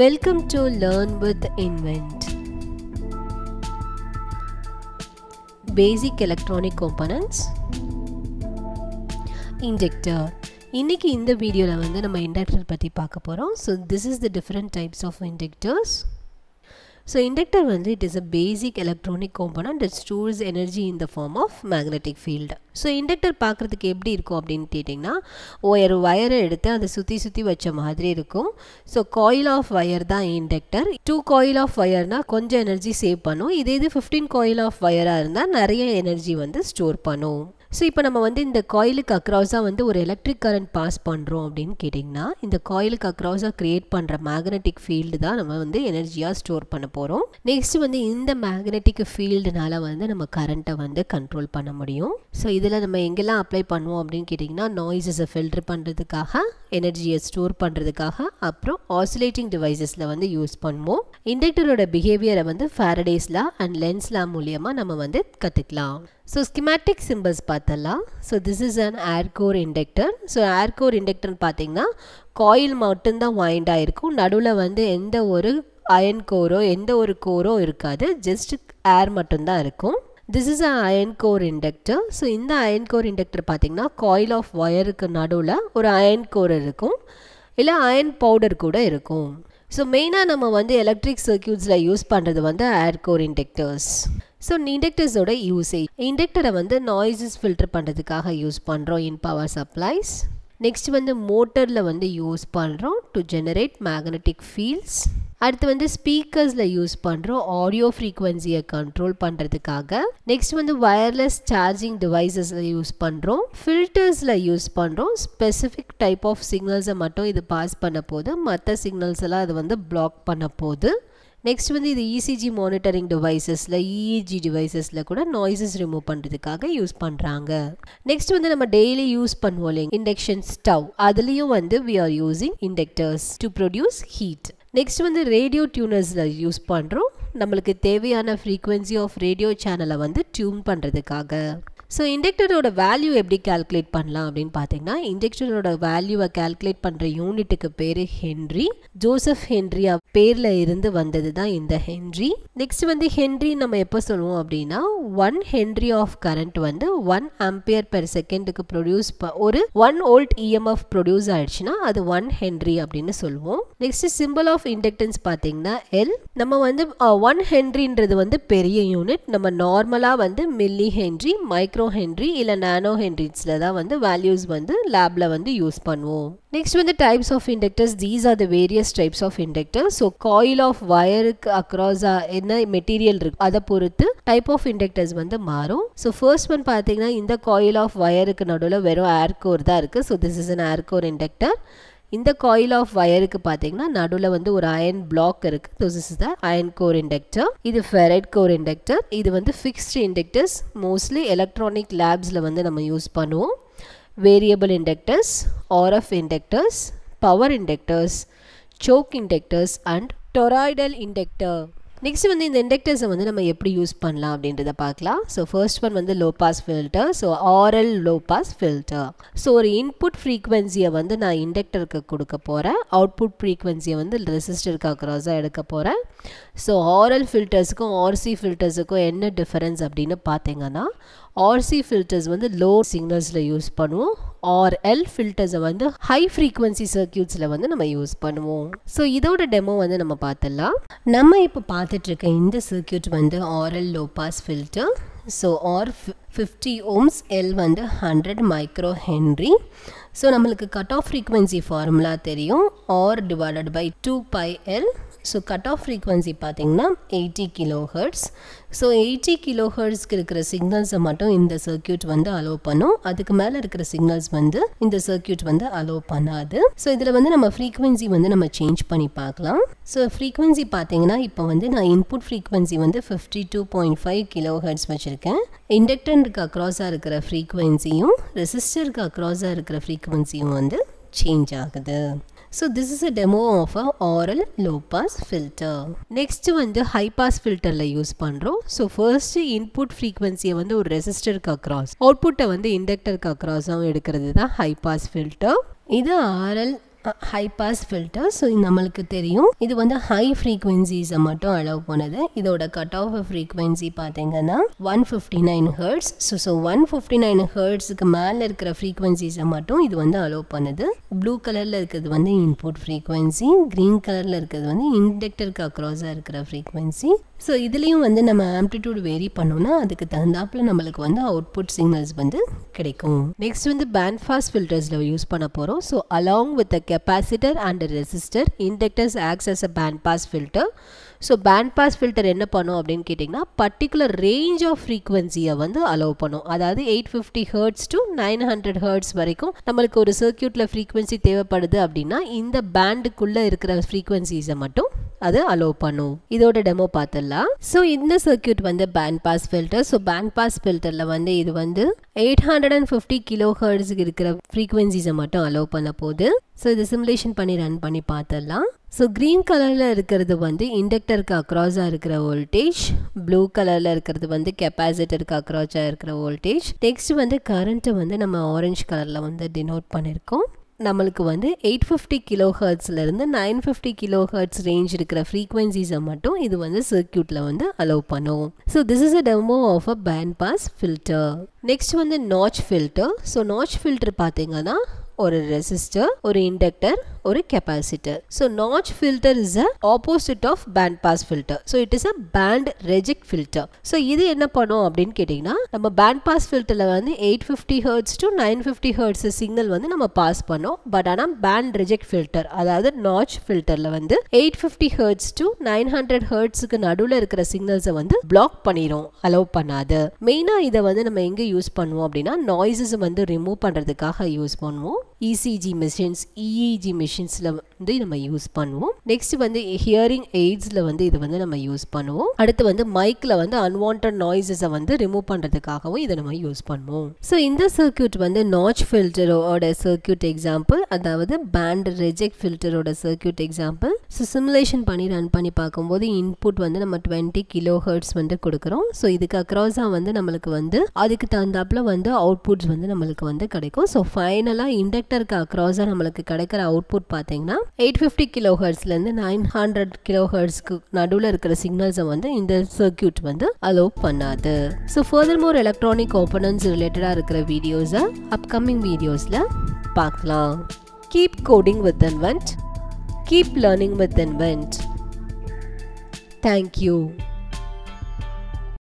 Welcome to Learn with Invent. Basic electronic components. Inductor. இன்னைக்கு இந்த வீடியோல வந்து நம்ம இண்டக்டர் பத்தி பார்க்க போறோம். So this is the different types of inductors. So inductor வந்து it is a basic electronic component that stores energy in the form of magnetic field. So inductor பார்க்கிறதுக்கு எப்படி இருக்கும் அப்படினு கேட்டிங்கனா ஒரு வயரை எடுத்து அதை சுத்தி வச்ச மாதிரி இருக்கும். So coil of wire தான் inductor. 2 coil of wireனா கொஞ்சம் எனர்ஜி சேவ் பண்ணும். இதே இது 15 coil of wireஆ இருந்தா நிறைய எனர்ஜி வந்து ஸ்டோர் பண்ணும். So இப்போ நம்ம வந்து இந்த காயிலுக்கு அக்ராஸா வந்து ஒரு எலக்ட்ரிக் கரண்ட் பாஸ் பண்றோம் அப்படினு கேட்டிங்கனா இந்த காயிலுக்கு அக்ராஸா கிரியேட் பண்ற மேக்னெட்டிக் ஃபீல்ட் தான் நம்ம வந்து எனர்ஜியா ஸ்டோர் பண்ண போறோம். நெக்ஸ்ட் வந்து இந்த மேக்னெட்டிக் ஃபீல்ட்னால வந்து நம்ம கரண்ட்டை வந்து கண்ட்ரோல் பண்ண முடியும். So இதல நம்ம எங்கெல்லாம் அப்ளை பண்ணுவோம் அப்படினு கேட்டிங்கனா நாய்ஸஸை ஃபில்டர் பண்றதுக்காக, எனர்ஜியை ஸ்டோர் பண்றதுக்காக, அப்புறம் ஆசிலேட்டிங் டிவைசஸ்ல வந்து யூஸ் பண்ணுவோம். இண்டக்டரோட பிஹேவியரை வந்து ஃபாரடேஸ் லா அண்ட் லென்ஸ் லா மூலமா நம்ம வந்து கத்துக்கலாம். So schematic symbols பார்த்தலாம். So this is an air core inductor. So air core inductor பார்த்தீங்கன்னா காயில் மட்டும் தான் வைண்ட் ஆயிருக்கும். நடுவுல வந்து எந்த ஒரு அயன் கோரோ எந்த ஒரு கோரோ இருக்காது. ஜஸ்ட் ஏர் மட்டும் தான் இருக்கும். This is an iron core inductor. So இந்த iron core inductor பார்த்தீங்கன்னா coil of wireக்கு நடுவுல ஒரு iron core இருக்கும். இல்ல iron powder கூட இருக்கும். So மெயினா நம்ம வந்து எலக்ட்ரிக் சர்க்யூட்ஸ்ல யூஸ் பண்றது வந்து air core inductors. So inductors ஓட யூசேஜ், இண்டக்டரை வந்து நாய்ஸஸ் ஃபில்டர் பண்றதுக்காக யூஸ் பண்றோம் in power supplies. நெக்ஸ்ட் வந்து மோட்டர்ல வந்து யூஸ் பண்றோம் to generate magnetic fields. அடுத்து வந்து ஸ்பீக்கர்ஸ்ல யூஸ் பண்றோம் ஆடியோ ஃப்ரீக்வன்சியை கண்ட்ரோல் பண்றதுக்காக. நெக்ஸ்ட் வந்து வயர்லெஸ் சார்ஜிங் டிவைசஸ்ல யூஸ் பண்றோம். ஃபில்டர்ஸ்ல யூஸ் பண்றோம். ஸ்பெசிஃபிக் டைப் ஆஃப் சிக்னல்ஸை மட்டும் இது பாஸ் பண்ண போது, மற்ற சிக்னல்ஸ் எல்லாம் அது வந்து பிளாக் பண்ண போகுது. நெக்ஸ்ட் வந்து இது இசிஜி மானிட்டரிங் டிவைசஸ்ல, இஇஜி டிவைசஸ்ல கூட நாய்ஸஸ் ரிமூவ் பண்றதுக்காக யூஸ் பண்றாங்க. நெக்ஸ்ட் வந்து நம்ம டெய்லி யூஸ் பண்ணுவோம் இண்டக்ஷன் ஸ்டவ், அதுலயும் வந்து we are using inductors to produce heat. Next வந்து ரேடியோ டியூனர்ஸ்ல யூஸ் பண்றோம். நம்மளுக்கு தேவையான frequency ஆஃப் ரேடியோ சேனலை வந்து டியூன் பண்றதுக்காக. ஸோ இண்டக்டரோட வேல்யூ எப்படி கால்குலேட் பண்ணலாம் அப்படின்னு பார்த்தீங்கன்னா இண்டக்டரோட வேல்யூவை கால்குலேட் பண்ணுற யூனிட்டுக்கு பேர் ஹென்ரி. ஜோசப் ஹென்ரி பேரில் இருந்து வந்தது தான் இந்த ஹென்ரி. நெக்ஸ்ட் வந்து ஹென்ரி நம்ம எப்போ சொல்லுவோம் அப்படின்னா 1 ஹென்ரி ஆஃப் கரண்ட் வந்து 1 ஆம்பியர் பெர் செகண்டுக்கு ப்ரொடியூஸ் ஒரு 1 வோல்ட் இஎம்எஃப் ப்ரொடியூஸ் ஆயிடுச்சுன்னா அது 1 ஹென்ரி அப்படின்னு சொல்லுவோம். நெக்ஸ்ட் சிம்பிள் ஆஃப் இண்டக்டன்ஸ் பார்த்தீங்கன்னா எல். நம்ம வந்து 1 ஹென்ரின்றது வந்து பெரிய யூனிட். நம்ம நார்மலாக வந்து மில்லி ஹென்ரி, மைக்ரோ ஹென்ரி இல்ல நானோ ஹென்ரிஸ்ல தான் வந்து வேல்யூஸ் வந்து லேப்ல வந்து யூஸ் பண்ணுவோம். நெக்ஸ்ட் வந்து types of inductors. These are the various types of inductors. So coil of வயருக்கு அக்ராஸ் என்ன மெட்டீரியல் இருக்கு அதை பொறுத்து டைப் ஆஃப் இண்டக்டர்ஸ் வந்து மாறும். ஸோ ஃபர்ஸ்ட் ஒன் பார்த்தீங்கன்னா இந்த காயில் ஆஃப் வயருக்கு நடுவில் வெறும் ஏர் கோர் தான் இருக்கு. So this is an air core inductor. இந்த காயில் ஆஃப் வயருக்கு பார்த்தீங்கன்னா நடுவில் வந்து ஒரு அயன் பிளாக் இருக்கு. This is the iron core inductor. இது ஃபெரைட் கோர் இண்டக்டர். இது வந்து ஃபிக்ஸ்ட் இண்டக்டர்ஸ். மோஸ்ட்லி எலக்ட்ரானிக் லேப்ஸ்ல வந்து நம்ம யூஸ் பண்ணுவோம். Variable inductors, RF inductors, power inductors, choke inductors and toroidal inductor. Next வந்து இந்த இண்டக்டர்ஸை வந்து நம்ம எப்படி யூஸ் பண்ணலாம் அப்படின்றத பார்க்கலாம். ஸோ ஃபர்ஸ்ட் ஒன் வந்து low pass filter. So RL low pass filter. So ஒரு இன்புட் ஃப்ரீக்வன்சியை வந்து நான் இண்டக்டருக்கு கொடுக்க போகிறேன். அவுட்புட் ஃப்ரீக்வன்சியை வந்து ரெசிஸ்டருக்கு அக்ராஸாக எடுக்க போகிறேன். ஸோ ஆர்எல் ஃபில்டர்ஸுக்கும் ஆர்சி ஃபில்டர்ஸுக்கும் என்ன டிஃபரன்ஸ் அப்படின்னு பார்த்தீங்கன்னா ஆர்சி ஃபில்டர்ஸ் வந்து லோ சிக்னல்ஸில் யூஸ் பண்ணுவோம். ஆர்எல் ஃபில்டர்ஸை வந்து ஹை ஃப்ரீக்வன்சி சர்க்யூட்ஸில் வந்து நம்ம யூஸ் பண்ணுவோம். ஸோ இதோட டெமோ வந்து நம்ம பார்த்துடலாம். நம்ம இப்போ பார்த்துட்டு இருக்க இந்த சர்க்யூட் வந்து RL low pass filter. So R 50 ohms, L வந்து 100 மைக்ரோ ஹென்ரி. ஸோ நம்மளுக்கு கட் ஆஃப் ஃப்ரீக்வன்சி ஃபார்முலா தெரியும். R divided by 2πL. So cut off frequency பார்த்தீங்கன்னா 80 கிலோஹெர்ட்ஸ். ஸோ 80 கிலோஹெர்ட்ஸ்க்கு இருக்கிற சிக்னல்ஸை மட்டும் இந்த சர்க்யூட் வந்து அலோவ் பண்ணும். அதுக்கு மேலே இருக்கிற சிக்னல்ஸ் வந்து இந்த சர்க்யூட் வந்து அலோவ் பண்ணாது. ஸோ இதில் வந்து நம்ம ஃப்ரீக்வன்சி வந்து நம்ம சேஞ்ச் பண்ணி பார்க்கலாம். ஸோ ஃப்ரீக்வன்சி பார்த்தீங்கன்னா இப்போ வந்து நான் இன்புட் ஃப்ரீக்வன்சி வந்து 52.5 கிலோஹெர்ட்ஸ் வச்சுருக்கேன். இண்டக்டருக்கு அக்ராஸாக இருக்கிற ஃப்ரீக்வன்சியும் ரெசிஸ்டருக்கு அக்ராஸாக இருக்கிற ஃப்ரீக்வன்சியும் வந்து சேஞ்ச் ஆகுது. So this is a demo of a oral low pass filter. Next வந்து high pass filterல யூஸ் பண்றோம். So first input frequency வந்து ஒரு ரெசிஸ்டருக்கு அக்ராஸ், அவுட்புட்டை வந்து இண்டக்டருக்கு அக்ராஸாகவும் எடுக்கிறது தான் high pass filter. இது RL high pass filter. So நம்மளுக்கு தெரியும் இது வந்து high frequencies மட்டும் allow பண்ணுது. இதோட cut off frequency பாத்தீங்கன்னா 159 Hz. So 159 Hz க்கு மேல இருக்கிற frequencies மட்டும் இது வந்து allow பண்ணுது. blue கலர்ல இருக்கிறது வந்து input frequency, green கலர்ல இருக்கிறது வந்து இண்டக்டருக்கு அக்ராஸா இருக்கிற frequency. So இதுலயும் வந்து நம்ம amplitude vary பண்ணோம்னா அதுக்கு தகுந்தாப்புல நம்மளுக்கு வந்து output signals வந்து கிடைக்கும். Next வந்து band pass filtersல யூஸ் பண்ண போறோம். So along with the capacitor and the resistor, inductors acts as a band pass filter. So band pass filter என்ன பண்ணும் அப்படின்னு கேட்டிங்கன்னா particular range of frequency வந்து allow பண்ணும். அதாவது 850 Hz to 900 Hz வரைக்கும் நம்மளுக்கு ஒரு சர்க்யூட்ல frequency தேவைப்படுது அப்படின்னா இந்த பேண்டுக்குள்ள இருக்கிற frequencies மட்டும் அது allow பண்ணும். இதோட டெமோ பார்த்தலாம். So இந்த சர்க்யூட் வந்து band pass filter. So band pass filterல வந்து இது வந்து 850 kHz இருக்கிற frequencies மட்டும் allow பண்ண போகுது. So இது சிமுலேஷன் பண்ணி ரன் பண்ணி பார்த்தலாம். So green கலர்ல இருக்கிறது வந்து இண்டக்டருக்கு அக்ராஸா இருக்கிற வோல்டேஜ், ப்ளூ கலர்ல இருக்கிறது வந்து கெபாசிட்டருக்கு அக்ராஸா இருக்கிற வோல்டேஜ். நெக்ஸ்ட் வந்து கரண்ட் வந்து நம்ம ஆரஞ்சு கலர்ல வந்து டினோட் பண்ணிருக்கோம். நம்மளுக்கு வந்து 850 kHz இருந்து 950 kHz ரேஞ்ச் இருக்கிற frequencies மட்டும் இது வந்து சர்க்யூட்ல வந்து allow பண்ணும். So this is a demo of a band pass filter. Next வந்து notch filter. So notch filter பாத்தீங்கன்னா ஒரு ரெசிஸ்டர், ஒரு இண்டக்டர், ஒரு capacitor. So notch filter is a opposite of band pass filter. So it is a band reject filter. So இது என்ன பண்ணும் அப்படின்னு கேட்டிங்கன்னா நம்ம band pass filterல வந்து 850 Hz to 950 Hz சிக்னல் வந்து நம்ம பாஸ் பண்ணோம். பட் ஆனால் band reject filter அதாவது notch filterல வந்து 850 Hz to 900 Hzக்கு நடுவில் இருக்கிற சிக்னல்ஸை வந்து பிளாக் பண்ணிரும், அலோவ் பண்ணாது. மெயினாக இதை வந்து நம்ம எங்கே யூஸ் பண்ணுவோம் அப்படின்னா நாய்ஸஸ் வந்து ரிமூவ் பண்ணுறதுக்காக யூஸ் பண்ணுவோம். ECG மிஷின்ஸ், EEG மிஷின்ஸ்ல வந்து நம்ம யூஸ் பண்ணுவோம். நெக்ஸ்ட் வந்து ஹியரிங் எய்ட்ஸ்ல வந்து இது வந்து நம்ம யூஸ் பண்ணுவோம். அடுத்து வந்து மைக்ல வந்து அன்வான்டட் நாய்ஸஸை வந்து ரிமூவ் பண்றதுக்காகவும் இதை நம்ம யூஸ் பண்ணுவோம். ஸோ இந்த சர்க்யூட் வந்து நாட்ச் ஃபில்டரோட சர்க்யூட் எக்ஸாம்பிள், அதாவது பேண்ட் ரிஜெக்ட் ஃபில்டரோட சர்க்யூட் எக்ஸாம்பிள். ஸோ சிமுலேஷன் பண்ணி ரன் பண்ணி பார்க்கும்போது இன்புட் வந்து நம்ம 20 kHz வந்து கொடுக்குறோம். ஸோ இதுக்கு அக்ராஸா வந்து நம்மளுக்கு வந்து அதுக்கு தகுந்தாப்புல வந்து அவுட்புட்ஸ் வந்து நம்மளுக்கு வந்து கிடைக்கும். ஸோ ஃபைனலாக இண்டக்டருக்கு அக்ராஸா நம்மளுக்கு கிடைக்கிற அவுட்புட் பார்த்தீங்கன்னா 850 kHz இருந்து 900 kHzக்கு நடுவில் இருக்கிற சிக்னல்ஸை வந்து இந்த சர்க்யூட் வந்து அலோவ் பண்ணாது. ஸோ ஃபர்தர்மோர் எலக்ட்ரானிக் காம்பனன்ட்ஸ் ரிலேட்டடாக இருக்கிற வீடியோஸை அப்கமிங் வீடியோஸில் பார்க்கலாம். Keep coding with Invent. Keep learning with Invent. Thank you.